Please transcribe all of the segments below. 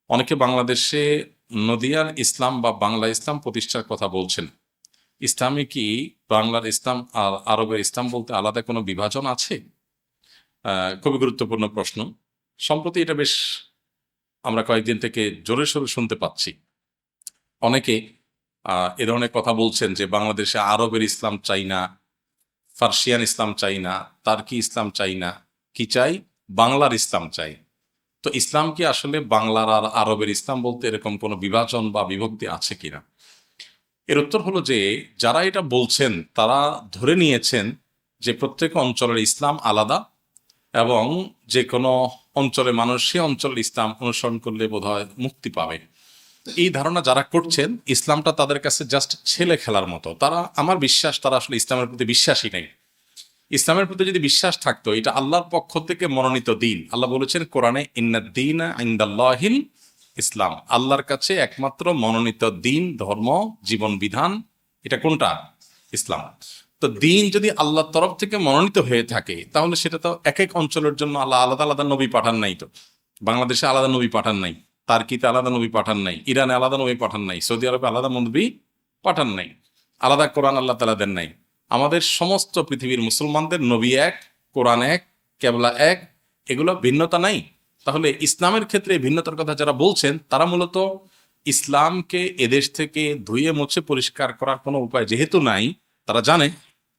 অনেকে বাংলাদেশে নদিয়ার ইসলাম বা বাংলা ইসলাম প্রতিষ্ঠার কথা বলছেন। ইসলামে কি বাংলার ইসলাম আর আরবের ইসলাম বলতে আলাদা কোনো বিভাজন আছে? খুবই গুরুত্বপূর্ণ প্রশ্ন। সম্প্রতি এটা বেশ আমরা কয়েকদিন থেকে জোরে সোরে শুনতে পাচ্ছি। অনেকে এ ধরনের কথা বলছেন যে বাংলাদেশে আরবের ইসলাম চাই না, ফার্সিয়ান ইসলাম চাই না, তার্কি ইসলাম চাই না, কি চাই? বাংলার ইসলাম চাই। তো ইসলাম কি আসলে বাংলার আর আরবের ইসলাম বলতে এরকম কোনো বিভাজন বা বিভক্তি আছে কিনা? এর উত্তর হলো যে যারা এটা বলছেন তারা ধরে নিয়েছেন যে প্রত্যেক অঞ্চলের ইসলাম আলাদা এবং যে কোনো অঞ্চলে মানুষ সে অঞ্চলের ইসলাম অনুসরণ করলে বোধহয় মুক্তি পাবে। এই ধারণা যারা করছেন, ইসলামটা তাদের কাছে জাস্ট ছেলে খেলার মতো। আমার বিশ্বাস তারা আসলে ইসলামের প্রতি বিশ্বাসী নেই। ইসলামের প্রতি যদি বিশ্বাস থাকতো, এটা আল্লাহর পক্ষ থেকে মনোনীত দিন। আল্লাহ বলেছেন কোরআনে, ইন্নাদ-দীনা ইনদাল্লাহিল ইসলাম, আল্লাহর কাছে একমাত্র মনোনীত দিন, ধর্ম, জীবন বিধান এটা কোনটা? ইসলাম। তো দিন যদি আল্লাহর তরফ থেকে মনোনীত হয়ে থাকে, তাহলে সেটা তো এক এক অঞ্চলের জন্য আল্লাহ আলাদা আলাদা নবী পাঠান নাই। তো বাংলাদেশে আলাদা নবী পাঠান নাই, তার্কিতে আলাদা নবী পাঠান নাই, ইরানে আলাদা নবী পাঠান নাই, সৌদি আরবে আলাদা নবী পাঠান নাই, আলাদা কোরআন আল্লাহ তাআলা দেন নাই। আমাদের সমস্ত পৃথিবীর মুসলমানদের নবী এক, কোরআন এক, কেবলা এক, এগুলো ভিন্নতা নাই। তাহলে ইসলামের ক্ষেত্রে ভিন্নতার কথা যারা বলছেন, তারা মূলত ইসলামকে এদেশ থেকে ধুয়ে মুছে পরিষ্কার করার কোনো উপায় যেহেতু নাই, তারা জানে,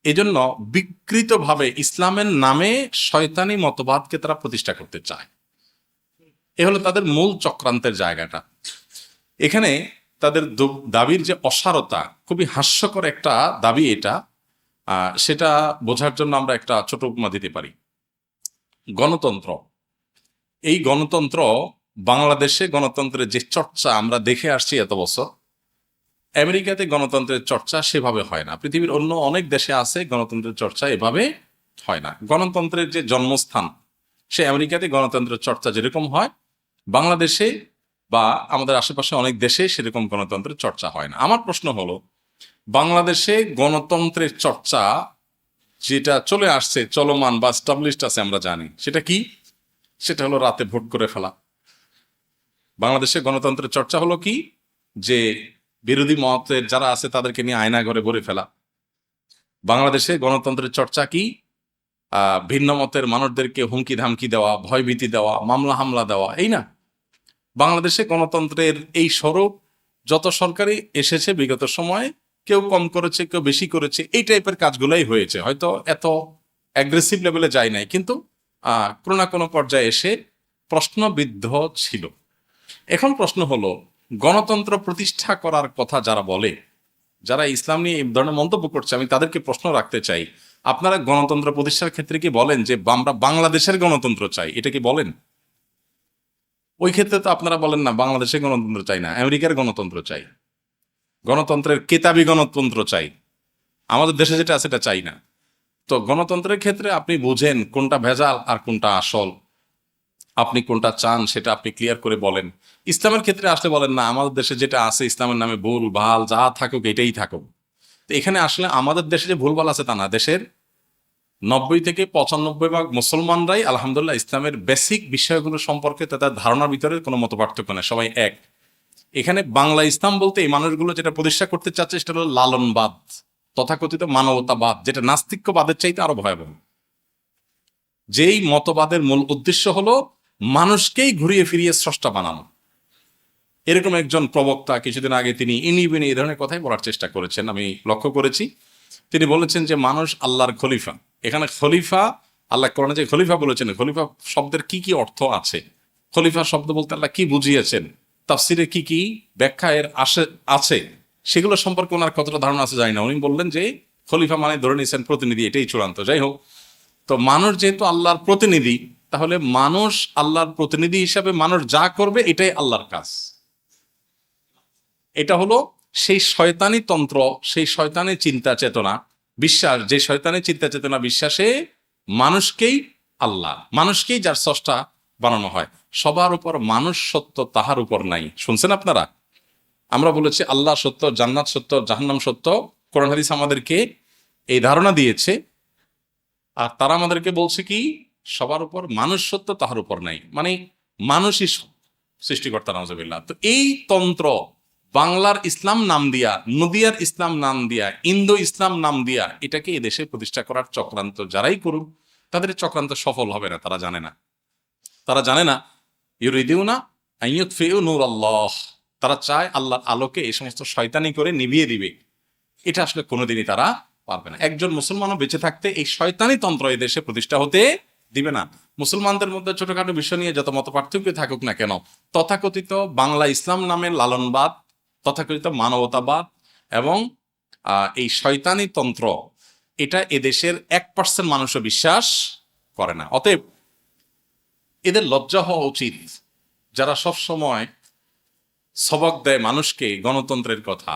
এজন্য বিকৃতভাবে ইসলামের নামে শয়তানি মতবাদকে তারা প্রতিষ্ঠা করতে চায়। এ হলো তাদের মূল চক্রান্তের জায়গাটা। এখানে তাদের দাবির যে অসারতা, খুবই হাস্যকর একটা দাবি এটা। সেটা বোঝার জন্য আমরা একটা ছোট উপমা দিতে পারি। গণতন্ত্র, এই গণতন্ত্র, বাংলাদেশে গণতন্ত্রের যে চর্চা আমরা দেখে আসছি এত বছর, আমেরিকাতে গণতন্ত্রের চর্চা সেভাবে হয় না। পৃথিবীর অন্য অনেক দেশে আছে গণতন্ত্রের চর্চা এভাবে হয় না। গণতন্ত্রের যে জন্মস্থান, সে আমেরিকাতে গণতন্ত্রের চর্চা যেরকম হয়, বাংলাদেশে বা আমাদের আশেপাশে অনেক দেশে সেরকম গণতন্ত্রের চর্চা হয় না। আমার প্রশ্ন হলো, বাংলাদেশে গণতন্ত্রের চর্চা যেটা চলে আসছে, চলমান বা স্টাবলিশড আছে, আমরা জানি সেটা কি? সেটা হলো রাতে ভোট করে ফেলা। বাংলাদেশে গণতন্ত্রের চর্চা হলো কি? যে বিরোধী মতের যারা আছে তাদেরকে নিয়ে আয়না ঘরে ভরে ফেলা। বাংলাদেশে গণতন্ত্রের চর্চা কি? ভিন্ন মতের মানুষদেরকে হুমকি ধামকি দেওয়া, ভয়ভীতি দেওয়া, মামলা হামলা দেওয়া, এই না? বাংলাদেশে গণতন্ত্রের এই স্বরূপ যত সরকারি এসেছে বিগত সময়ে, কেউ কম করেছে, কেউ বেশি করেছে, এই টাইপের কাজগুলাই হয়েছে। হয়তো এত অ্যাগ্রেসিভ লেভেলে যায় নাই, কিন্তু কোনো না কোনো পর্যায়ে এসে প্রশ্নবিদ্ধ ছিল। এখন প্রশ্ন হলো, গণতন্ত্র প্রতিষ্ঠা করার কথা যারা বলে, যারা ইসলাম নিয়ে এই ধরনের মন্তব্য করছে, আমি তাদেরকে প্রশ্ন রাখতে চাই, আপনারা গণতন্ত্র প্রতিষ্ঠার ক্ষেত্রে কি বলেন যে আমরা বাংলাদেশের গণতন্ত্র চাই? এটা কি বলেন? ওই ক্ষেত্রে তো আপনারা বলেন না বাংলাদেশের গণতন্ত্র চাই না, আমেরিকার গণতন্ত্র চাই, গণতন্ত্রের কেতাবি গণতন্ত্র চাই, আমাদের দেশে যেটা আছে সেটা চাই না। তো গণতন্ত্রের ক্ষেত্রে আপনি বুঝেন কোনটা ভেজাল আর কোনটা আসল, আপনি কোনটা চান সেটা আপনি ক্লিয়ার করে বলেন। ইসলামের ক্ষেত্রে আসলে বলেন না আমাদের দেশে যেটা আছে ইসলামের নামে ভুল ভাল যা থাকুক এটাই থাকুক। তো এখানে আসলে আমাদের দেশে যে ভুলভাল আছে তা না, দেশের 90 থেকে 95% মুসলমানরাই আলহামদুলিল্লাহ ইসলামের বেসিক বিষয়গুলো সম্পর্কে তাদের ধারণার ভিতরে কোনো মত পার্থক্য নেই, সবাই এক। এখানে বাংলা ইসলাম বলতে এই মানুষগুলো যেটা প্রতিষ্ঠা করতে চাচ্ছে সেটা হলো লালনবাদ, তথাকথিত মানবতাবাদ, যেটা নাস্তিক্যবাদের চাইতে আরো ভয়াবহ। যেই মতবাদের মূল উদ্দেশ্য হলো মানুষকেই ঘুরিয়ে ফিরিয়ে স্রষ্টা বানানো। এরকম একজন প্রবক্তা কিছুদিন আগে তিনি ইনিবিনি এই ধরনের কথাই বলার চেষ্টা করেছেন, আমি লক্ষ্য করেছি। তিনি বলেছেন যে মানুষ আল্লাহর খলিফা। এখানে খলিফা, আল্লাহ কোরআনে যে খলিফা বলেছেন, খলিফা শব্দের কি কি অর্থ আছে, খলিফা শব্দ বলতে আল্লাহ কি বুঝিয়েছেন, তাফসিরে কি কি ব্যাখ্যা এর আছে, সেগুলো সম্পর্কে ওনার কতটা ধারণা আছে জানি না। উনি বললেন যে খলিফা মানে ধরে নিয়েছেন প্রতিনিধি, এটাই চূড়ান্ত। যাই হোক, তো মানুষ যেহেতু আল্লাহর প্রতিনিধি, তাহলে মানুষ আল্লাহর প্রতিনিধি হিসাবে মানুষ যা করবে এটাই আল্লাহর কাজ। এটা হলো সেই শয়তানি তন্ত্র, সেই শয়তানি চিন্তা চেতনা বিশ্বাস, যে শয়তানি চিন্তা চেতনা বিশ্বাসে মানুষকেই আল্লাহ, মানুষকেই যার স্রষ্টা বানানো হয়। সবার উপর মানুষ সত্য, তাহার উপর নাই। শুনছেন আপনারা? আমরা বলেছি আল্লাহ সত্য, জান্নাত সত্য, জাহান্নাম সত্য। কোরআন হাদিস আমাদেরকে এই ধারণা দিয়েছে। আর তারা আমাদেরকে বলছে কি, সবার উপর মানুষ সত্য, তাহার উপর নাই, মানে মানুষই সত্য। সৃষ্টিকর্তা নাউজুবিল্লাহ। তো এই তন্ত্র বাংলার ইসলাম নাম দিয়া, নদিয়ার ইসলাম নাম দিয়া, ইন্দো ইসলাম নাম দিয়া এটাকে এদেশে প্রতিষ্ঠা করার চক্রান্ত যারাই করুক তাদের চক্রান্ত সফল হবে না। তারা জানে না, তারা জানে না ইউরিদিউনা আইয়ুতফিউ নূরাল্লাহ, তারা চায় আল্লাহর আলোকে এই সমস্ত শয়তানি করে নিভিয়ে দিবে। এটা আসলে কোনোদিনই তারা পারবে না। একজন মুসলমানও বেঁচে থাকতে এই শয়তানি তন্ত্র এই দেশে প্রতিষ্ঠা হতে দিবে না। মুসলমানদের মধ্যে ছোটখাটো বিষয় নিয়ে যত মত পার্থক্য থাকুক না কেন, তথাকথিত বাংলা ইসলাম নামের লালনবাদ, তথাকথিত মানবতাবাদ এবং এই শয়তানি তন্ত্র, এটা এদেশের 1% মানুষও বিশ্বাস করে না। অতএব এদের লজ্জা হওয়া উচিত, যারা সব সময় সবক দেয় মানুষকে গণতন্ত্রের কথা।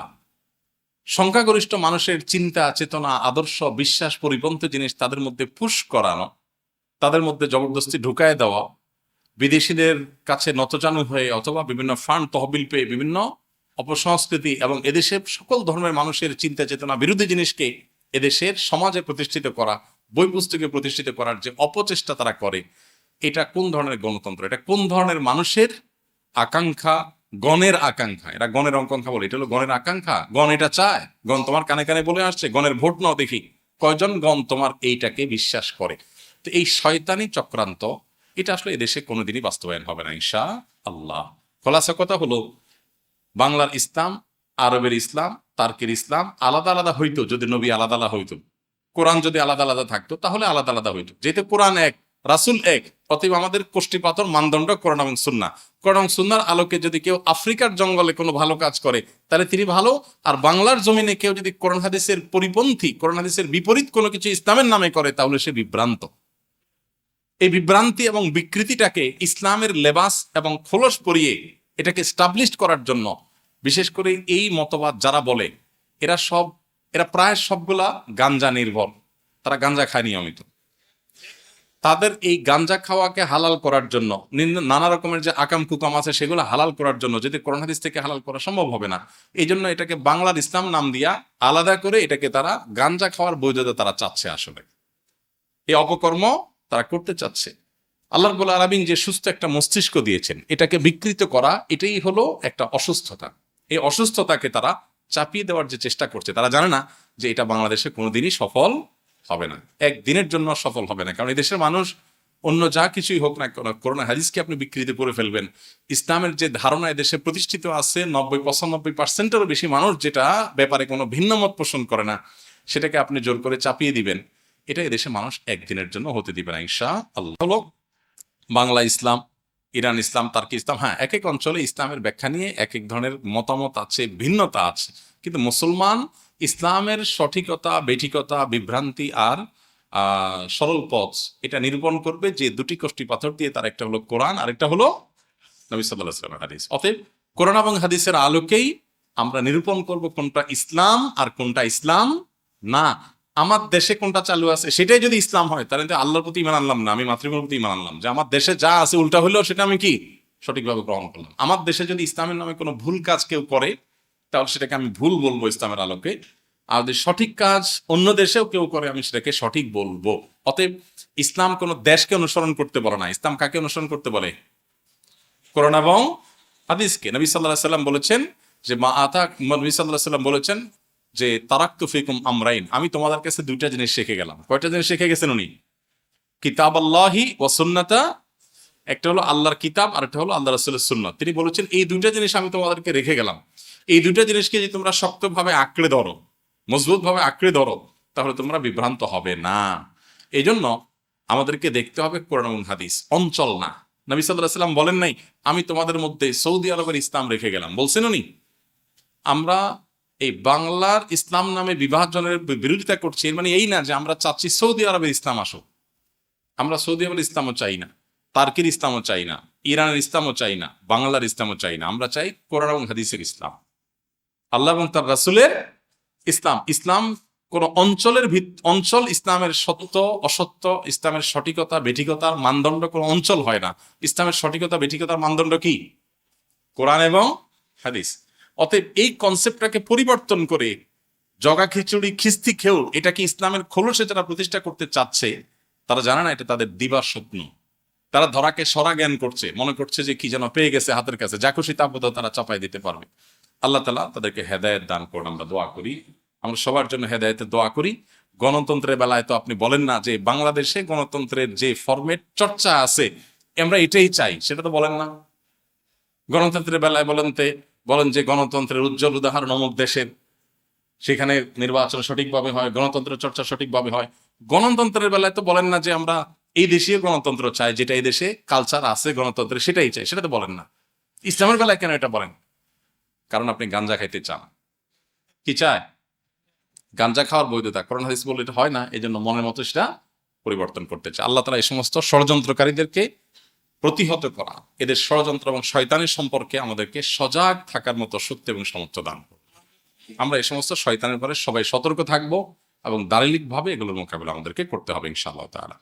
সংখ্যাগরিষ্ঠ মানুষের চিন্তা, চেতনা, আদর্শ, বিশ্বাস, পরিপন্থী জিনিস তাদের মধ্যে পুশ করানো, তাদের মধ্যে জবরদস্তি ঢুকায় দেওয়া, বিদেশিদের কাছে নতজানু হয়ে অথবা বিভিন্ন ফান্ড তহবিল পেয়ে বিভিন্ন অপসংস্কৃতি এবং এদেশের সকল ধর্মের মানুষের চিন্তা চেতনা বিরোধী জিনিসকে এদেশের সমাজে প্রতিষ্ঠিত করা, বই পুস্তকে প্রতিষ্ঠিত করার যে অপচেষ্টা তারা করে, এটা কোন ধরনের গণতন্ত্র? এটা কোন ধরনের মানুষের আকাঙ্ক্ষা, গণের আকাঙ্ক্ষা? এটা গণের আকাঙ্ক্ষা বলে, এটা হলো গণের আকাঙ্ক্ষা। গণ এটা চায়, গণ তোমার কানে কানে বলে আসছে, গণের ভোট নাও দেখি কয়জন গণ তোমার এইটাকে বিশ্বাস করে। তো এই শয়তানি চক্রান্ত এটা আসলে এদেশে কোনোদিনই বাস্তবায়ন হবে না ইনশাআল্লাহ। খোলাসা কথা হলো, বাংলার ইসলাম, আরবের ইসলাম, তার্কের ইসলাম আলাদা আলাদা হইতো যদি নবী আলাদা আলাদা হইতো, কোরআন যদি আলাদা আলাদা থাকতো তাহলে আলাদা আলাদা হইতো। যেহেতু কোরআন এক, রাসূল এক, অতএব আমাদের কোষ্ঠীপাতর মানদণ্ড কোরআন এবং সুন্নাহ। কোরআন এবং সুন্নাহর আলোকে যদি কেউ আফ্রিকার জঙ্গলে কোনো ভালো কাজ করে তাহলে তিনি ভালো, আর বাংলার জমিনে কেউ যদি কোরআন হাদিসের পরিপন্থী, কোরআন হাদিসের বিপরীত কোনো কিছু ইসলামের নামে করে তাহলে সে বিভ্রান্ত। এই বিভ্রান্তি এবং বিকৃতিটাকে ইসলামের লেবাস এবং খোলস পরিয়ে এটাকে স্টাবলিশ করার জন্য, বিশেষ করে এই মতবাদ যারা বলে, এরা প্রায় সবগুলা গাঞ্জা নির্ভর, তারা গাঞ্জা খায় নিয়মিত। তাদের এই গাঞ্জা খাওয়াকে হালাল করার জন্য নানা রকমের যে আকাম কুকাম আছে সেগুলো হালাল করার জন্য, যদি কোরআন হাদিস থেকে হালাল করা সম্ভব হবে না, এই জন্য এটাকে বাংলার ইসলাম নাম দিয়া আলাদা করে এটাকে তারা গাঞ্জা খাওয়ার বৈধতা তারা চাচ্ছে। আসলে এই অপকর্ম তারা করতে চাচ্ছে। আল্লাহ রাব্বুল আলামিন যে সুস্থ একটা মস্তিষ্ক দিয়েছেন, এটাকে বিকৃত করা, এটাই হলো একটা অসুস্থতা। এই অসুস্থতাকে তারা চাপিয়ে দেওয়ার যে চেষ্টা করছে, তারা জানে না যে এটা বাংলাদেশে কোনোদিনই সফল হবে না, একদিনের জন্য সফল হবে না। কারণ এই দেশের মানুষ অন্য যা কিছুই হোক না কেন, কোরআন হাদিসকে আপনি বিকৃত করে ফেলবেন, ইসলামের যে ধারণা এদেশে প্রতিষ্ঠিত আছে 90-95%-এরও বেশি মানুষ যেটা ব্যাপারে কোনো ভিন্ন মত পোষণ করে না, সেটাকে আপনি জোর করে চাপিয়ে দিবেন, এটা এদেশে মানুষ একদিনের জন্য হতে দিবে না ইনশাআল্লাহ। হলো বাংলা ইসলাম, ইরান ইসলাম, তার্কি ইসলাম, হ্যাঁ এক এক অঞ্চলে ইসলামের ব্যাখ্যা নিয়ে এক এক ধরনের মতামত আছে, ভিন্নতা আছে, কিন্তু মুসলমান ইসলামের সঠিকতা, বেঠিকতা, বিভ্রান্তি আর সরল পথ এটা নিরূপণ করবে যে দুটি কষ্টি পাথর দিয়ে, তার একটা হলো কোরআন আর একটা হলো নবী সাল্লাল্লাহু আলাইহি ওয়াসাল্লামের হাদিস। অতএব কোরআন এবং হাদিসের আলোকেই আমরা নিরূপণ করব কোনটা ইসলাম আর কোনটা ইসলাম না। আমার দেশে কোনটা চালু আছে সেটাই যদি ইসলাম হয়, তাহলে তো আল্লাহর প্রতি ঈমান আনলাম না, আমি মাতৃভূমির প্রতি ঈমান আনলাম, যে আমার দেশে যা আছে উল্টা হইলেও সেটা আমি কি সঠিকভাবে গ্রহণ করলাম। আমার দেশে যদি ইসলামের নামে কোনো ভুল কাজ কেউ করে তাহলে সেটাকে আমি ভুল বলবো ইসলামের আলোকে, আর যদি সঠিক কাজ অন্য দেশেও কেউ করে আমি সেটাকে সঠিক বলবো। অতএব ইসলাম কোনো দেশকে অনুসরণ করতে বলে না, ইসলাম কাকে অনুসরণ করতে বলে? কোরআন এবং হাদিসকে। নবী সাল্লাল্লাহু আলাইহি ওয়াসাল্লাম বলেছেন যে নবী সাল্লাল্লাহু আলাইহি ওয়াসাল্লাম বলেছেন যে তারাকতু ফিকুম আমরাইন, আমি তোমাদের কাছে দুইটা জিনিস শিখে গেলাম। কয়টা জিনিস শিখে গেছেন উনি? কিতাবাল্লাহি ওয়া সুন্নাতা, একটা হলো আল্লাহর কিতাব আর একটা হলো আল্লাহ রাসূলের সুন্নাত। তিনি বলেছেন এই দুইটা জিনিস আমি তোমাদেরকে রেখে গেলাম, এই দুইটা জিনিসকে যদি তোমরা শক্তভাবে আঁকড়ে ধরো, মজবুতভাবে আঁকড়ে ধরো, তাহলে তোমরা বিভ্রান্ত হবে না। এই জন্য আমাদেরকে দেখতে হবে কোরআন এবং হাদিস, অঞ্চল না। নবী সাল্লাল্লাহু আলাইহি ওয়াসাল্লাম বলেন নাই আমি তোমাদের মধ্যে সৌদি আরবের ইসলাম রেখে গেলাম, বলছেন উনি? আমরা এই বাংলার ইসলাম নামে বিভাজনের বিরোধিতা করছি, এর মানে এই না যে আমরা চাচ্ছি সৌদি আরবের ইসলাম আসুক। আমরা সৌদি আরবের ইসলামও চাই না, তার্কির ইসলামও চাই না, ইরানের ইসলামও চাই না, বাংলার ইসলামও চাই না। আমরা চাই কোরআন এবং হাদিসের ইসলাম, আল্লাহ এবং তার রাসূলের ইসলাম। ইসলাম কোন অঞ্চল ইসলামের সত্য অসত্য, ইসলামের সঠিকতা বেঠিকতার মানদণ্ড কোন অঞ্চল হয় না। ইসলামের সঠিকতা বেঠিকতার মানদণ্ড কি? কোরআন এবং হাদিস। অতএব এই কনসেপ্টটাকে পরিবর্তন করে জগা খিচুড়ি খিস্তি খেউ এটাকে ইসলামের খোলসে যারা প্রতিষ্ঠা করতে চাচ্ছে, তারা জানে না এটা তাদের দিবার স্বপ্ন, তারা ধরাকে সরা জ্ঞান করছে, মনে করছে যে কি যেন পেয়ে গেছে হাতের কাছে, যা খুশি তা বোধহয় তারা চাপাই দিতে পারবে। আল্লাহ তাআলা তাদেরকে হেদায়েত দান করুন, আমরা দোয়া করি। আমরা সবার জন্য হেদায়েতের দোয়া করি। গণতন্ত্রের বেলায় তো আপনি বলেন না যে বাংলাদেশে গণতন্ত্রের যে ফরম্যাট চর্চা আছে আমরা এটাই চাই, সেটা তো বলেন না। গণতন্ত্রের বেলায় বলেন যে গণতন্ত্রের উজ্জ্বল উদাহরণ অমুক দেশের, সেখানে নির্বাচন সঠিকভাবে হয়, গণতন্ত্রের চর্চা সঠিকভাবে হয়। গণতন্ত্রের বেলায় তো বলেন না যে আমরা এই দেশীয় গণতন্ত্র চাই, যেটা এই দেশে কালচার আছে গণতন্ত্রের সেটাই চাই, সেটা তো বলেন না। ইসলামের বেলায় কেন এটা বলেন? কারণ আপনি গাঞ্জা খাইতে চান। কি চায়? গাঞ্জা খাওয়ার বৈধতা কোরআন হাদিস বলে এটা হয় না, এই জন্য মনের মতো সেটা পরিবর্তন করতে চায়। আল্লাহ তাআলা এই সমস্ত ষড়যন্ত্রকারীদেরকে প্রতিহত করা, এদের ষড়যন্ত্র এবং শয়তানের সম্পর্কে আমাদেরকে সজাগ থাকার মতো শক্তি এবং সামর্থ্য দান করুন। আমরা এই সমস্ত শয়তানের পরে সবাই সতর্ক থাকবো এবং দালিলিকভাবে এগুলোর মোকাবিলা আমাদেরকে করতে হবে ইনশাআল্লাহ তাআলা।